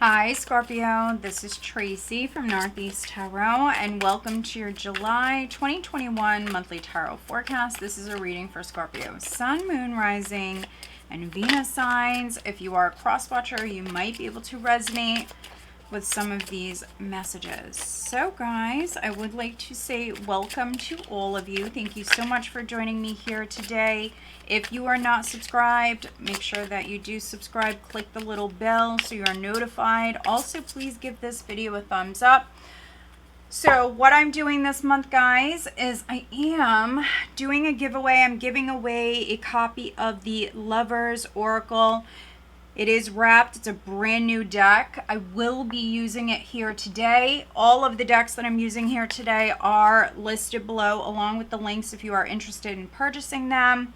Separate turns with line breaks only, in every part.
Hi Scorpio, this is Tracy from Northeast Tarot and welcome to your July 2021 monthly tarot forecast. This is a reading for Scorpio Sun, Moon, Rising, and Venus signs. If you are a cross watcher, you might be able to resonate with some of these messages. So guys, I would like to say welcome to all of you. Thank you so much for joining me here today. If you are not subscribed, make sure that you do subscribe. Click the little bell so you are notified. Also, please give this video a thumbs up. So what I'm doing this month, guys, is I am doing a giveaway. I'm giving away a copy of the Lovers Oracle. It is wrapped. It's a brand new deck. I will be using it here today. All of the decks that I'm using here today are listed below along with the links if you are interested in purchasing them.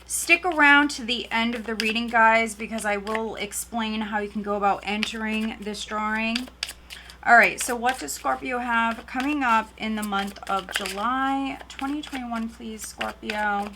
Stick around to the end of the reading, guys, because I will explain how you can go about entering this drawing. All right, so what does Scorpio have coming up in the month of July 2021, please, Scorpio?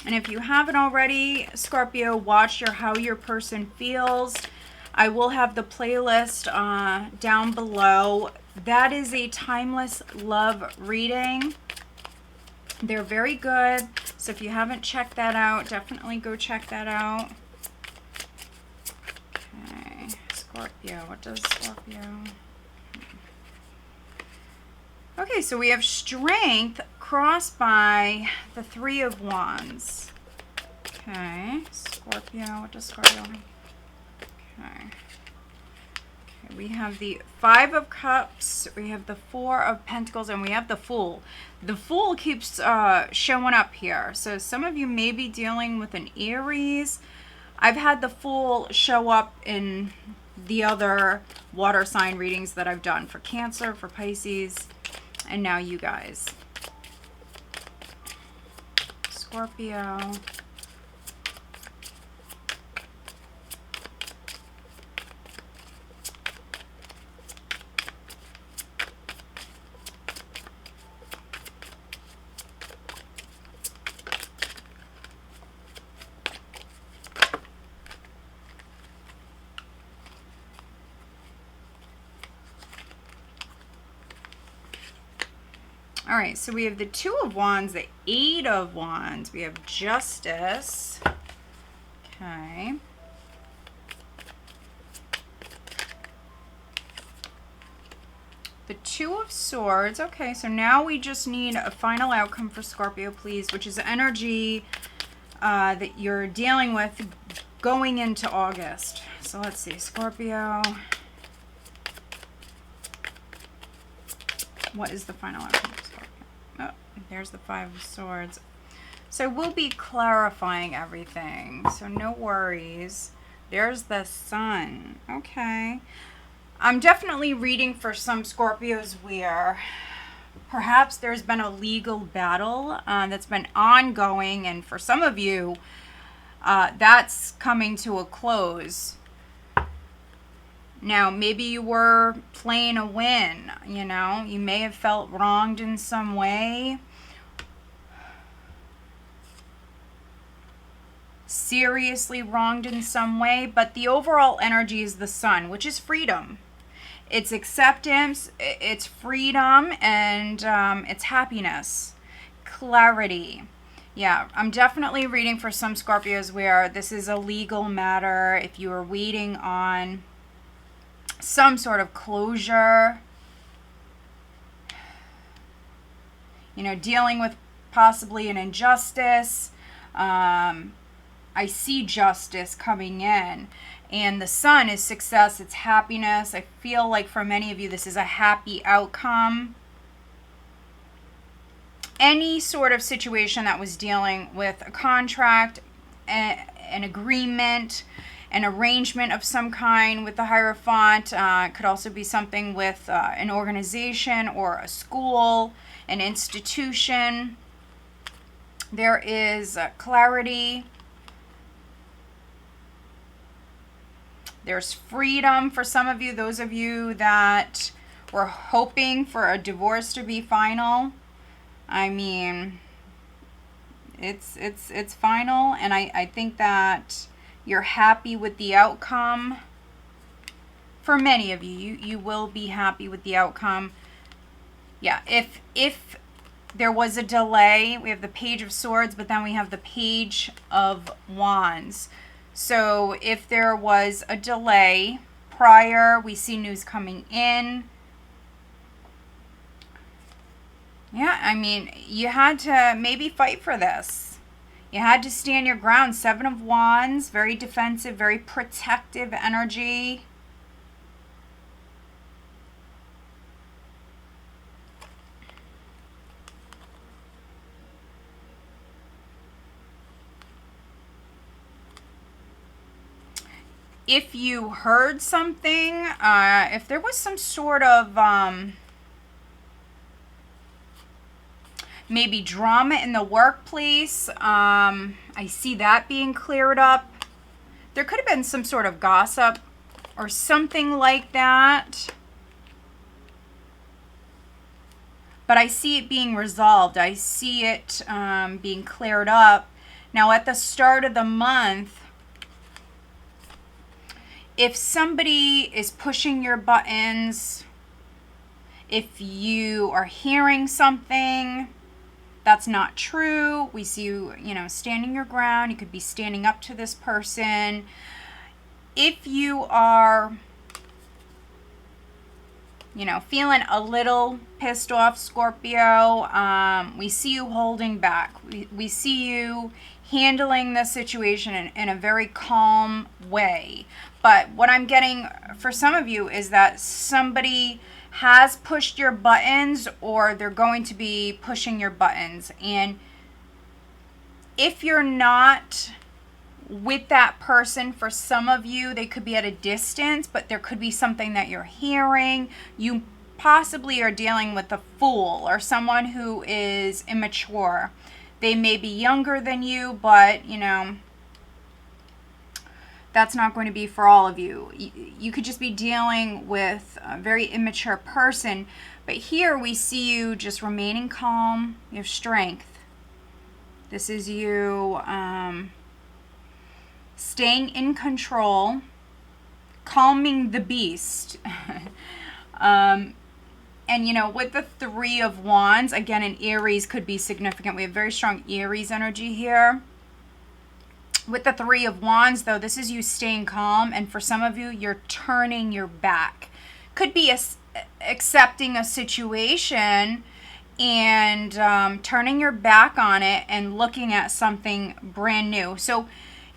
And if you haven't already, Scorpio, watch how your person feels. I will have the playlist down below. That is a timeless love reading. They're very good. So if you haven't checked that out, definitely go check that out. Okay, Scorpio. What does Scorpio? Okay, so we have Strength crossed by the Three of Wands. Okay, Scorpio, what does Scorpio have? Okay. Okay, we have the Five of Cups, we have the Four of Pentacles, and we have the Fool. The Fool keeps showing up here. So some of you may be dealing with an Aries. I've had the Fool show up in the other water sign readings that I've done for Cancer, for Pisces, and now you guys. Scorpio. All right, so we have the Two of Wands, the Eight of Wands. We have Justice. Okay. The Two of Swords. Okay, so now we just need a final outcome for Scorpio, please, which is energy that you're dealing with going into August. So let's see, Scorpio. What is the final outcome for Scorpio? Oh, there's the Five of Swords. So we'll be clarifying everything. So no worries. There's the Sun. Okay. I'm definitely reading for some Scorpios where perhaps there's been a legal battle that's been ongoing. And for some of you, that's coming to a close. Now, maybe you were playing a win, you know. You may have felt wronged in some way. Seriously wronged in some way. But the overall energy is the Sun, which is freedom. It's acceptance, it's freedom, and it's happiness. Clarity. Yeah, I'm definitely reading for some Scorpios where this is a legal matter. If you are waiting on some sort of closure, you know, dealing with possibly an injustice. I see justice coming in, and the Sun is success, it's happiness. I feel like for many of you this is a happy outcome. Any sort of situation that was dealing with a contract, an agreement, an arrangement of some kind with the Hierophant. Could also be something with an organization or a school, an institution. There is clarity. There's freedom for some of you, those of you that were hoping for a divorce to be final. I mean, it's final, and I think that you're happy with the outcome. For many of you, you will be happy with the outcome. Yeah, if there was a delay, we have the Page of Swords, but then we have the Page of Wands. So if there was a delay prior, we see news coming in. Yeah, I mean, you had to maybe fight for this. You had to stand your ground. 7 of Wands, very defensive, very protective energy. If you heard something, if there was some sort of maybe drama in the workplace, I see that being cleared up. There could have been some sort of gossip or something like that. But I see it being resolved. I see it being cleared up. Now, at the start of the month, if somebody is pushing your buttons, if you are hearing something that's not true, we see you, standing your ground. You could be standing up to this person. If you are, feeling a little pissed off, Scorpio, we see you holding back. We see you handling the situation in a very calm way. But what I'm getting for some of you is that somebody has pushed your buttons, or they're going to be pushing your buttons. And if you're not with that person, for some of you, they could be at a distance, but there could be something that you're hearing. You possibly are dealing with a fool or someone who is immature. They may be younger than you, but, that's not going to be for all of you. You could just be dealing with a very immature person. But here we see you just remaining calm. You have strength. This is you staying in control, calming the beast. And, with the 3 of Wands, again, an Aries could be significant. We have very strong Aries energy here. With the 3 of Wands, though, this is you staying calm. And for some of you, you're turning your back. Could be accepting a situation and turning your back on it and looking at something brand new. So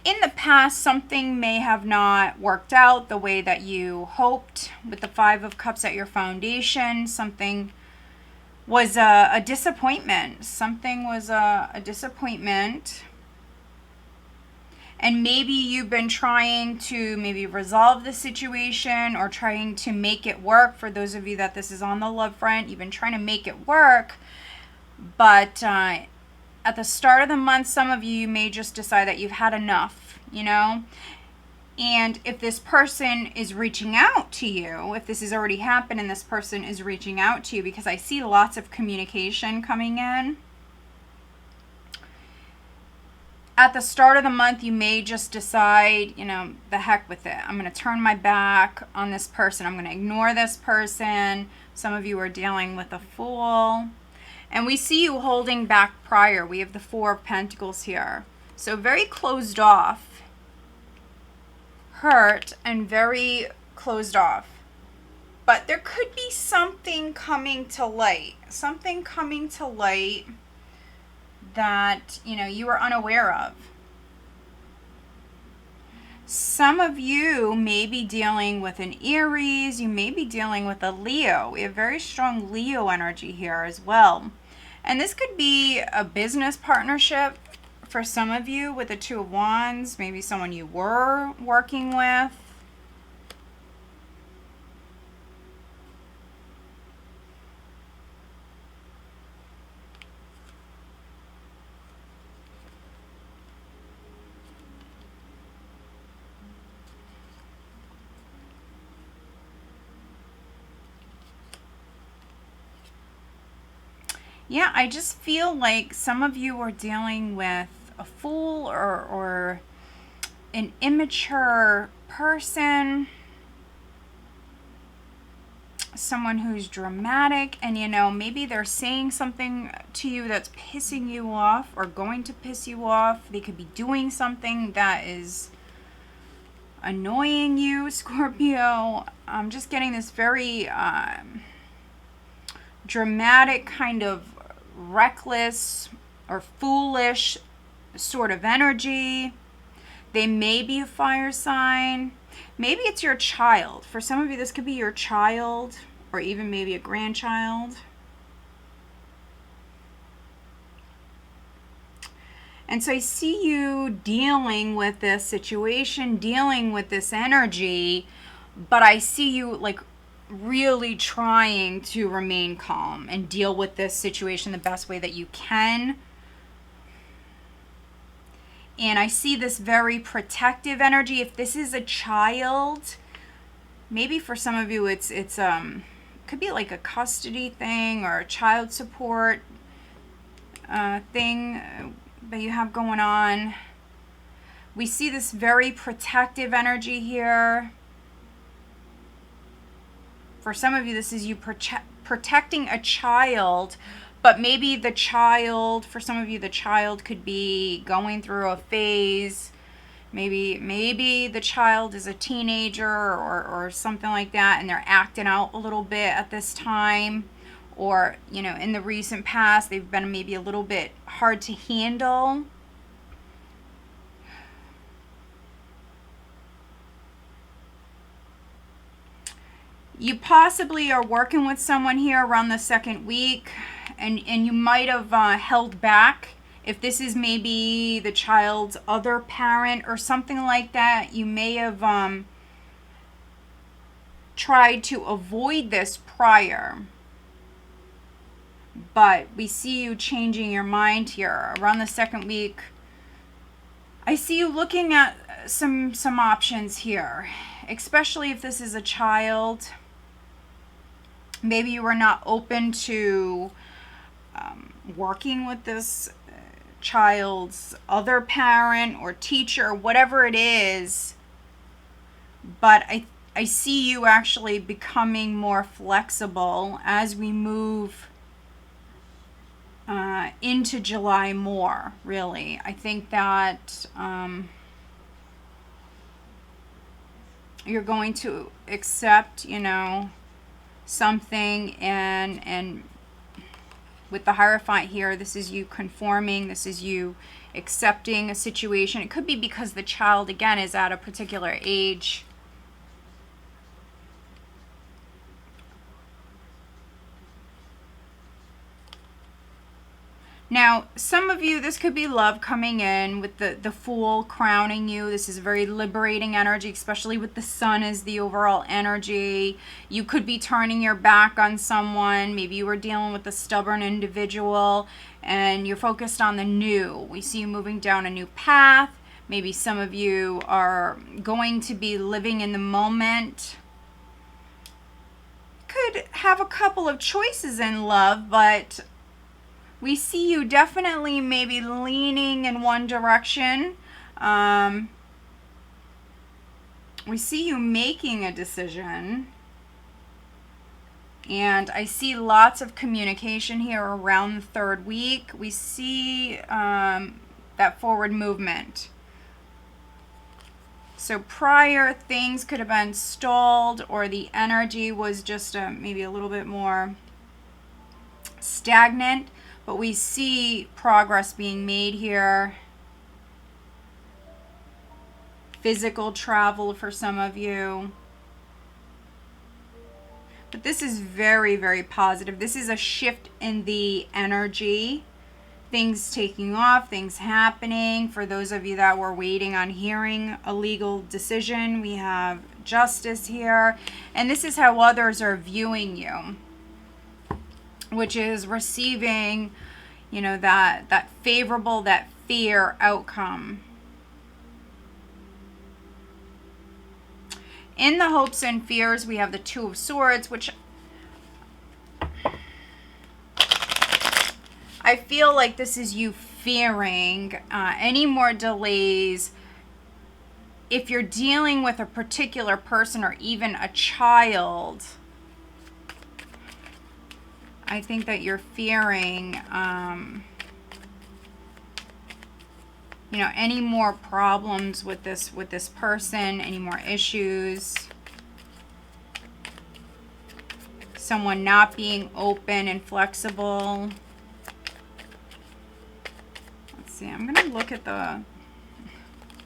in the past, something may have not worked out the way that you hoped. With the 5 of Cups at your foundation, something was a disappointment. Something was a disappointment. And maybe you've been trying to resolve the situation or trying to make it work. For those of you that this is on the love front, you've been trying to make it work. But at the start of the month, some of you may just decide that you've had enough, And if this person is reaching out to you, if this has already happened and this person is reaching out to you, because I see lots of communication coming in. At the start of the month, you may just decide, the heck with it. I'm going to turn my back on this person. I'm going to ignore this person. Some of you are dealing with a fool. And we see you holding back prior. We have the 4 of Pentacles here. So very closed off, hurt, and very closed off. But there could be something coming to light. Something coming to light that you were unaware of. Some of you may be dealing with an Aries. You may be dealing with a Leo. We have very strong Leo energy here as well. And this could be a business partnership for some of you with the 2 of Wands. Maybe someone you were working with. Yeah, I just feel like some of you are dealing with a fool or an immature person, someone who's dramatic, and maybe they're saying something to you that's pissing you off or going to piss you off. They could be doing something that is annoying you, Scorpio. I'm just getting this very dramatic, kind of reckless or foolish sort of energy. They may be a fire sign. Maybe it's your child. For some of you, this could be your child or even maybe a grandchild. And so I see you dealing with this situation, dealing with this energy, but I see you like really trying to remain calm and deal with this situation the best way that you can. And I see this very protective energy. If this is a child, maybe for some of you it's could be like a custody thing or a child support thing that you have going on. We see this very protective energy here. For some of you, this is you protecting a child, but maybe the child, for some of you, the child could be going through a phase. Maybe the child is a teenager or something like that, and they're acting out a little bit at this time. Or, in the recent past, they've been maybe a little bit hard to handle. You possibly are working with someone here around the second week, and you might have held back. If this is maybe the child's other parent or something like that, you may have tried to avoid this prior. But we see you changing your mind here around the second week. I see you looking at some options here, especially if this is a child. Maybe you were not open to working with this child's other parent or teacher, whatever it is. But I see you actually becoming more flexible as we move into July more, really. I think that you're going to accept, something, and with the Hierophant here, this is you conforming, this is you accepting a situation. It could be because the child, again, is at a particular age. Now, some of you, this could be love coming in with the Fool crowning you. This is a very liberating energy, especially with the Sun as the overall energy. You could be turning your back on someone. Maybe you were dealing with a stubborn individual and you're focused on the new. We see you moving down a new path. Maybe some of you are going to be living in the moment. Could have a couple of choices in love, but we see you definitely maybe leaning in one direction. We see you making a decision. And I see lots of communication here around the third week. We see that forward movement. So prior, things could have been stalled, or the energy was just maybe a little bit more stagnant. But we see progress being made here. Physical travel for some of you. But this is very, very positive. This is a shift in the energy. Things taking off, things happening. For those of you that were waiting on hearing a legal decision, we have justice here. And this is how others are viewing you, which is receiving, that favorable, that fair outcome. In the hopes and fears, we have the Two of Swords, which I feel like this is you fearing any more delays. If you're dealing with a particular person or even a child, I think that you're fearing, you know, any more problems with this person, any more issues. Someone not being open and flexible. Let's see, I'm going to look at the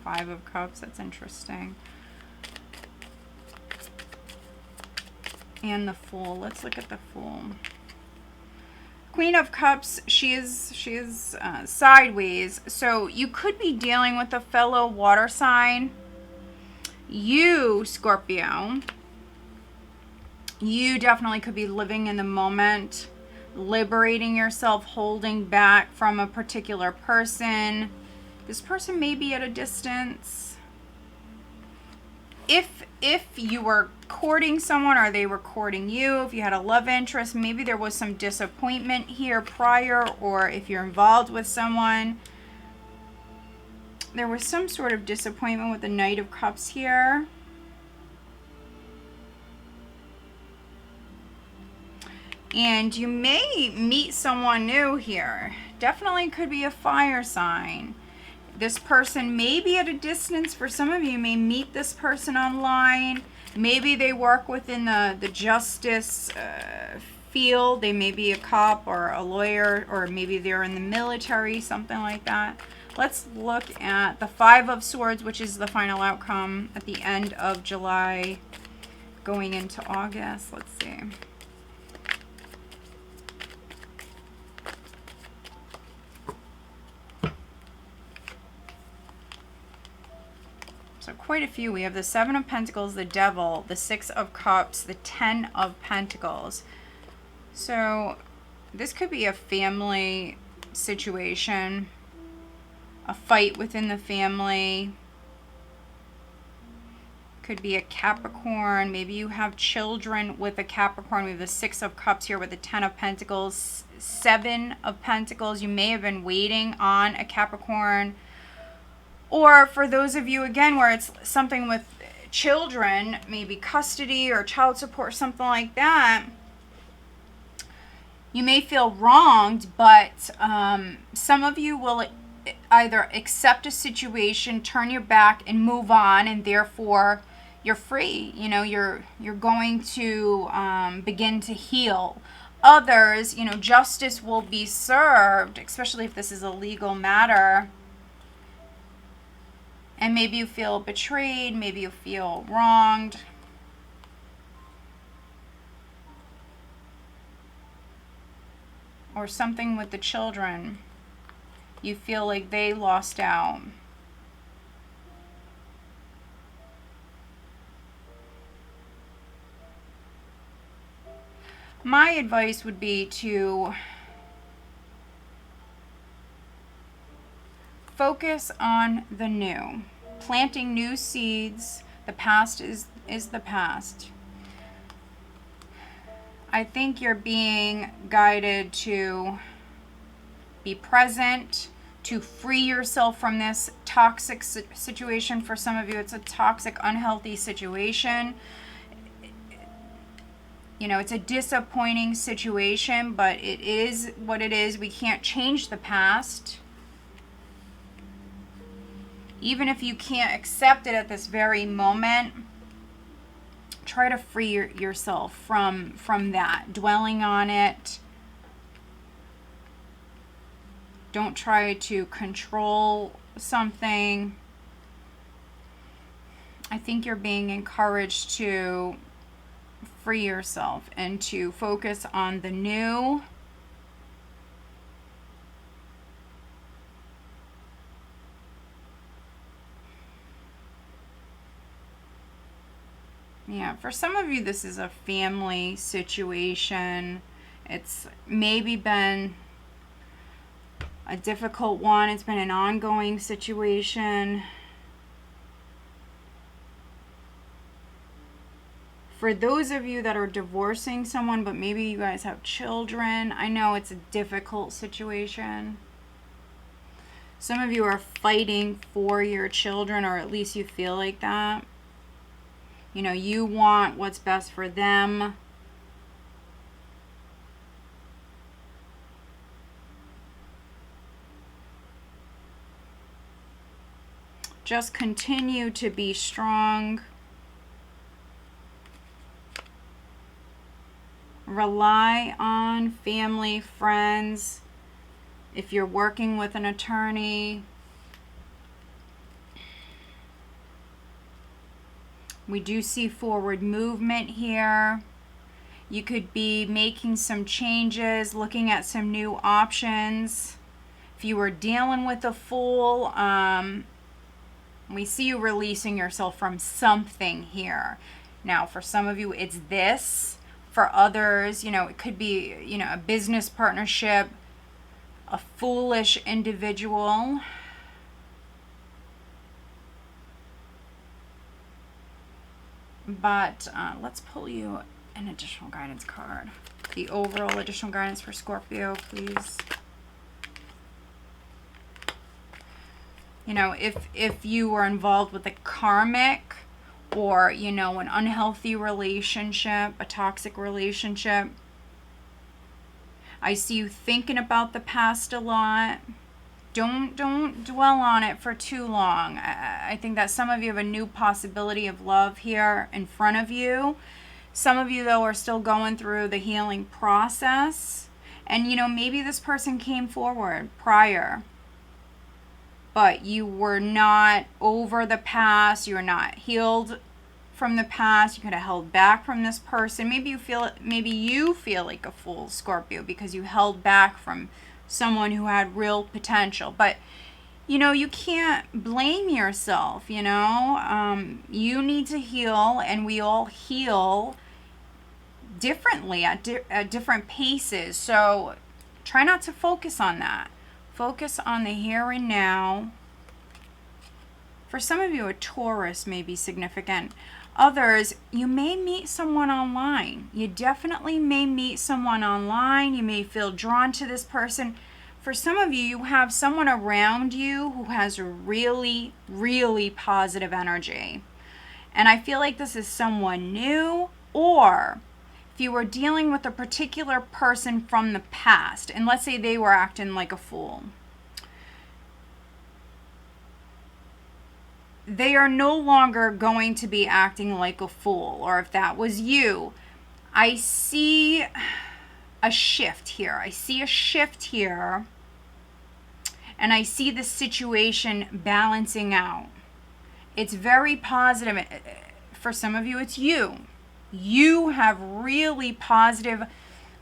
Five of Cups. That's interesting. And the Fool. Let's look at the Fool. Queen of Cups, she is sideways. So you could be dealing with a fellow water sign. You, Scorpio, you definitely could be living in the moment, liberating yourself, holding back from a particular person. This person may be at a distance. If you were courting someone or they were courting you, if you had a love interest, maybe there was some disappointment here prior, or if you're involved with someone, there was some sort of disappointment with the Knight of Cups here. And you may meet someone new here. Definitely could be a fire sign. This person may be at a distance. For some of you, may meet this person online. Maybe they work within the justice field. They may be a cop or a lawyer, or maybe they're in the military, something like that. Let's look at the Five of Swords, which is the final outcome at the end of July, going into August. Let's see. So quite a few. We have the Seven of Pentacles, the Devil, the Six of Cups, the Ten of Pentacles. So this could be a family situation, a fight within the family. Could be a Capricorn. Maybe you have children with a Capricorn. We have the Six of Cups here with the Ten of Pentacles, Seven of Pentacles. You may have been waiting on a Capricorn. Or for those of you, again, where it's something with children, maybe custody or child support, something like that, you may feel wronged, but some of you will either accept a situation, turn your back, and move on, and therefore you're free. You know, you're going to begin to heal. Others, you know, justice will be served, especially if this is a legal matter. And maybe you feel betrayed, maybe you feel wronged. Or something with the children. You feel like they lost out. My advice would be to focus on the new. Planting new seeds. The past is the past. I think you're being guided to be present, to free yourself from this toxic situation. For some of you, it's a toxic, unhealthy situation. You know, it's a disappointing situation, but it is what it is. We can't change the past. Even if you can't accept it at this very moment, try to free yourself from that, dwelling on it. Don't try to control something. I think you're being encouraged to free yourself and to focus on the new. Yeah, for some of you, this is a family situation. It's maybe been a difficult one. It's been an ongoing situation. For those of you that are divorcing someone, but maybe you guys have children, I know it's a difficult situation. Some of you are fighting for your children, or at least you feel like that. You know, you want what's best for them. Just continue to be strong. Rely on family, friends. If you're working with an attorney, we do see forward movement here. You could be making some changes, looking at some new options. If you were dealing with a Fool, we see you releasing yourself from something here. Now, for some of you, it's this. For others, you know, it could be, you know, a business partnership, a foolish individual. But let's pull you an additional guidance card. The overall additional guidance for Scorpio, please. You know, if you were involved with a karmic or, you know, an unhealthy relationship, a toxic relationship, I see you thinking about the past a lot. Don't dwell on it for too long. I think that some of you have a new possibility of love here in front of you. Some of you, though, are still going through the healing process. And, you know, maybe this person came forward prior, but you were not over the past. You were not healed from the past. You could have held back from this person. Maybe you feel like a fool, Scorpio, because you held back from someone who had real potential. But, you know, you can't blame yourself, you know. You need to heal, and we all heal differently at different paces. So try not to focus on that. Focus on the here and now. For some of you, a Taurus may be significant. Others, you may meet someone online. You definitely may meet someone online. You may feel drawn to this person. For some of you, you have someone around you who has really, really positive energy. And I feel like this is someone new, or if you were dealing with a particular person from the past, and let's say they were acting like a fool, they are no longer going to be acting like a fool. Or if that was you, I see a shift here. I see a shift here, and I see the situation balancing out. It's very positive. For some of you, it's you. You have really positive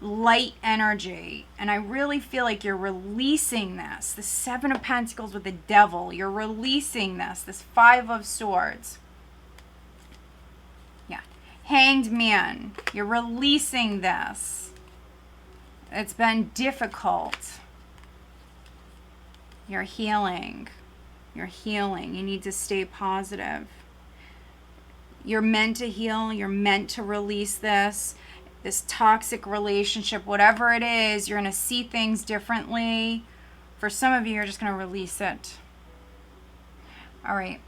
light energy, and I really feel like you're releasing this. The Seven of Pentacles with the Devil. You're releasing this Five of Swords. Yeah. Hanged Man. You're releasing this. It's been difficult. You're healing. You're healing. You need to stay positive. You're meant to heal. You're meant to release this toxic relationship, whatever it is. You're going to see things differently. For some of you, you're just going to release it. All right.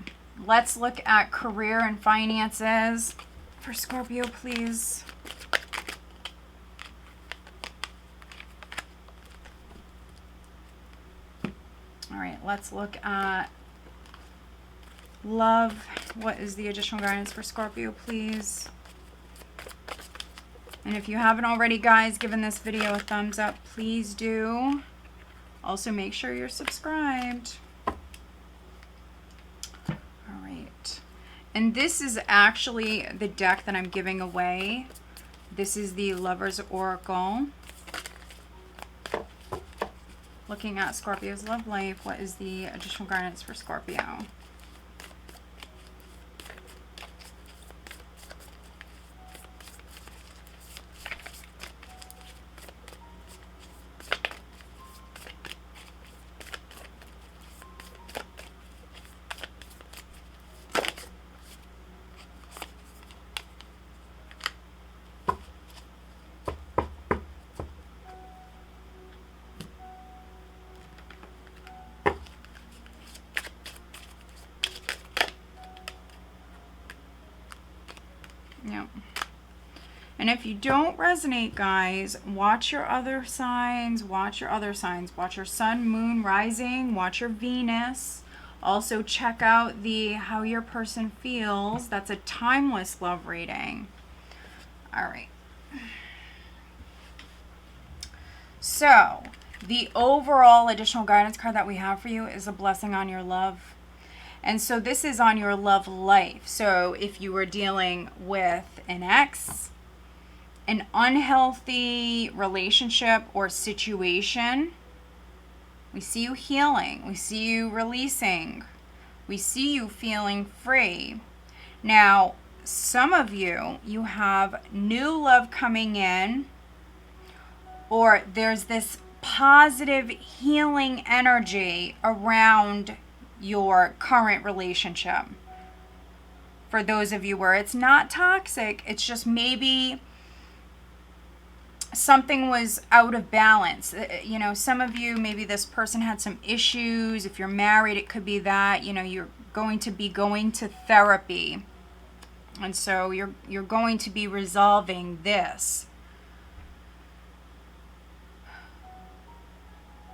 Let's look at career and finances for Scorpio, please. All right. Let's look at love. What is the additional guidance for Scorpio, please? And if you haven't already, guys, given this video a thumbs up, please do. Also, make sure you're subscribed. All right. And this is actually the deck that I'm giving away. This is the Lover's Oracle. Looking at Scorpio's love life, what is the additional guidance for Scorpio? Yep. And if you don't resonate, guys, watch your other signs. Watch your other signs. Watch your sun, moon, rising. Watch your Venus. Also check out the how your person feels. That's a timeless love reading. All right. So the overall additional guidance card that we have for you is a blessing on your love. And so this is on your love life. So if you were dealing with an ex, an unhealthy relationship or situation, we see you healing. We see you releasing. We see you feeling free. Now, some of you, you have new love coming in, or there's this positive healing energy around your current relationship. For those of you where it's not toxic, it's just maybe something was out of balance. You know, some of you, maybe this person had some issues. If you're married, it could be that, you know, you're going to be going to therapy. And so you're going to be resolving this.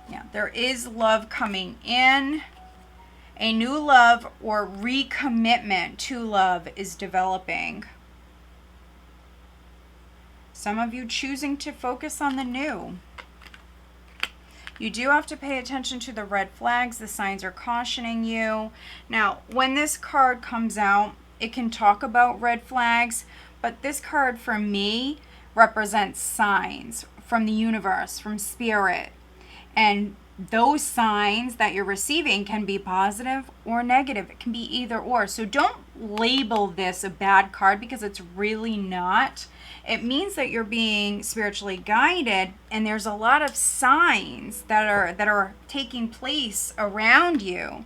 Yeah, there is love coming in. A new love or recommitment to love is developing. Some of you choosing to focus on the new. You do have to pay attention to the red flags. The signs are cautioning you. Now, when this card comes out, it can talk about red flags, but this card for me represents signs from the universe, from spirit. And those signs that you're receiving can be positive or negative. It can be either or. So don't label this a bad card, because it's really not. It means that you're being spiritually guided, and there's a lot of signs that are taking place around you.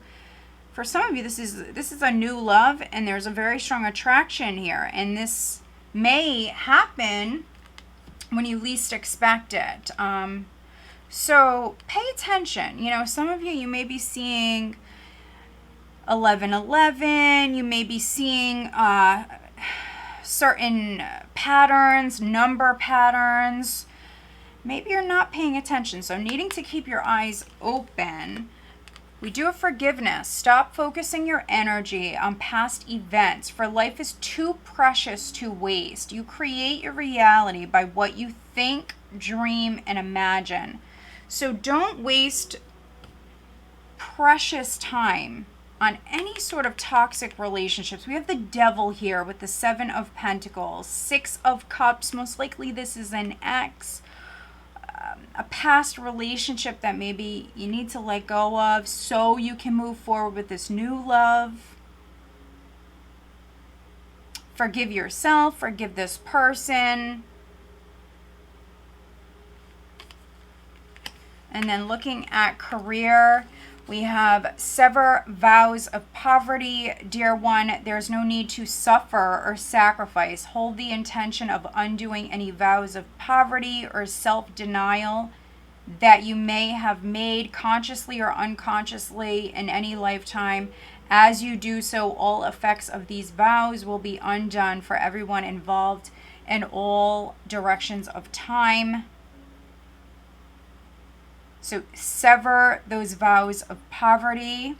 For some of you, this is a new love, and there's a very strong attraction here, and this may happen when you least expect it. So pay attention. You know, some of you, you may be seeing 1111. You may be seeing certain patterns, number patterns. Maybe you're not paying attention. So needing to keep your eyes open. We do have forgiveness. Stop focusing your energy on past events, for life is too precious to waste. You create your reality by what you think, dream, and imagine. So don't waste precious time on any sort of toxic relationships. We have the devil here with the 7 of Pentacles, 6 of Cups. Most likely this is an ex, a past relationship that maybe you need to let go of so you can move forward with this new love. Forgive yourself, forgive this person. And then looking at career, we have sever vows of poverty. Dear one, there's no need to suffer or sacrifice. Hold the intention of undoing any vows of poverty or self-denial that you may have made consciously or unconsciously in any lifetime. As you do so, all effects of these vows will be undone for everyone involved in all directions of time. So sever those vows of poverty.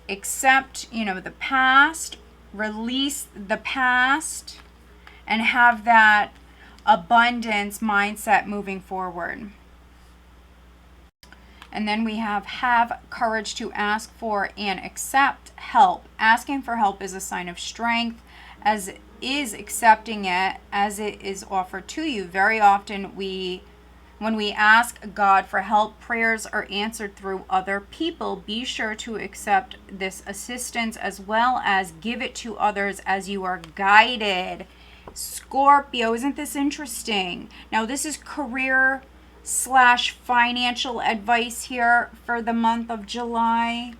Accept, the past, release the past, and have that abundance mindset moving forward. And then we have courage to ask for and accept help. Asking for help is a sign of strength, as is accepting it as it is offered to you. Very often when we ask God for help, prayers are answered through other people. Be sure to accept this assistance as well as give it to others as you are guided. Scorpio, isn't this interesting? Now this is career / financial advice here for the month of July.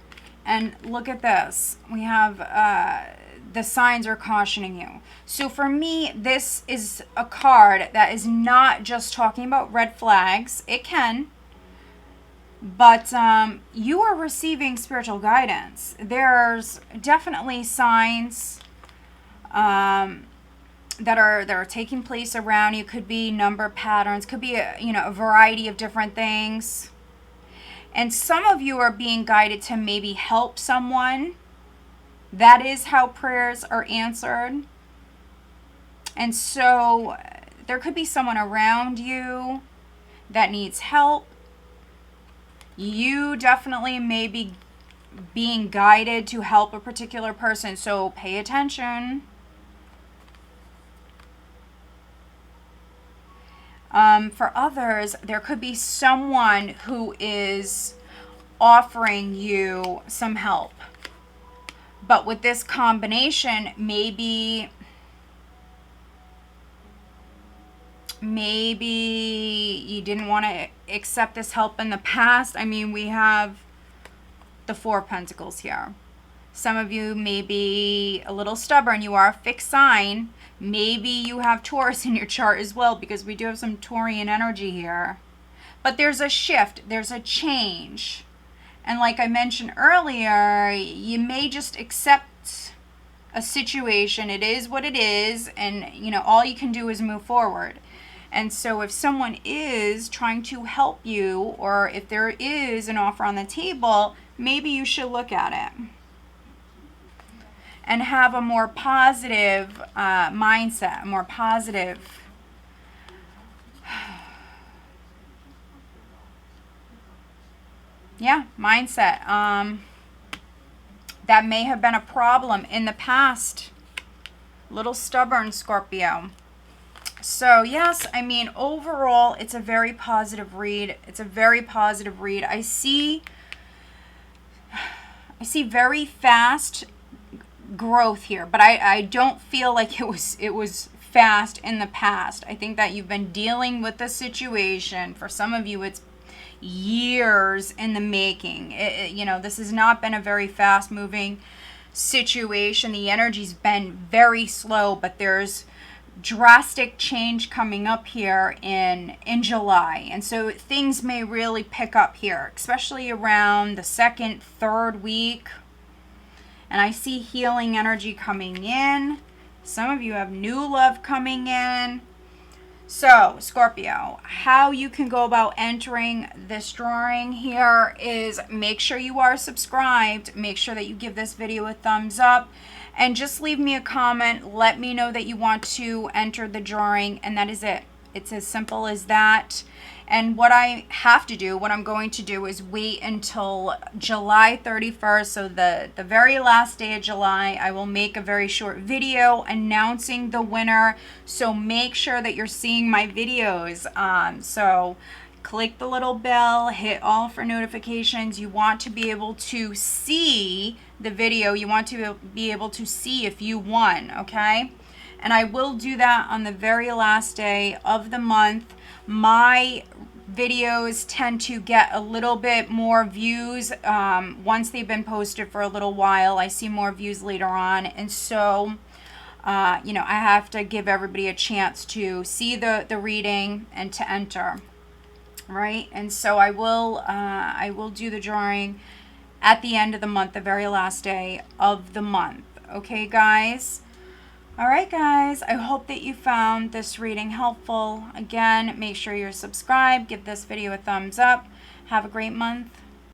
And look at this. We have the signs are cautioning you. So for me, this is a card that is not just talking about red flags. It can. But you are receiving spiritual guidance. There's definitely signs that are taking place around you. Could be number patterns, could be a variety of different things. And some of you are being guided to maybe help someone. That is how prayers are answered. And so there could be someone around you that needs help. You definitely may be being guided to help a particular person, so pay attention. For others, there could be someone who is offering you some help. But with this combination, maybe you didn't want to accept this help in the past. I mean, we have the Four of Pentacles here. Some of you may be a little stubborn. You are a fixed sign. Maybe you have Taurus in your chart as well, because we do have some Taurian energy here. But there's a shift. There's a change. And like I mentioned earlier, you may just accept a situation. It is what it is. And, all you can do is move forward. And so if someone is trying to help you, or if there is an offer on the table, maybe you should look at it and have a more positive mindset, a more positive mindset. That may have been a problem in the past. Little stubborn, Scorpio. So yes, I mean, overall, it's a very positive read. It's a very positive read. I see very fast growth here, but I don't feel like it was fast in the past. I think that you've been dealing with the situation. For some of you, it's years in the making. This has not been a very fast moving situation. The energy's been very slow, but there's drastic change coming up here in July. And so things may really pick up here, especially around the second, third week. And I see healing energy coming in. Some of you have new love coming in. So, Scorpio, how you can go about entering this drawing here is make sure you are subscribed. Make sure that you give this video a thumbs up. And just leave me a comment. Let me know that you want to enter the drawing. And that is it. It's as simple as that. And what I'm going to do is wait until July 31st. So the very last day of July, I will make a very short video announcing the winner. So make sure that you're seeing my videos. So click the little bell, hit all for notifications. You want to be able to see the video. You want to be able to see if you won, okay? And I will do that on the very last day of the month. My videos tend to get a little bit more views once they've been posted for a little while. I see more views later on. And so, I have to give everybody a chance to see the reading and to enter, right? And so I will do the drawing at the end of the month, the very last day of the month. Okay, guys? All right, guys, I hope that you found this reading helpful. Again, make sure you're subscribed. Give this video a thumbs up. Have a great month.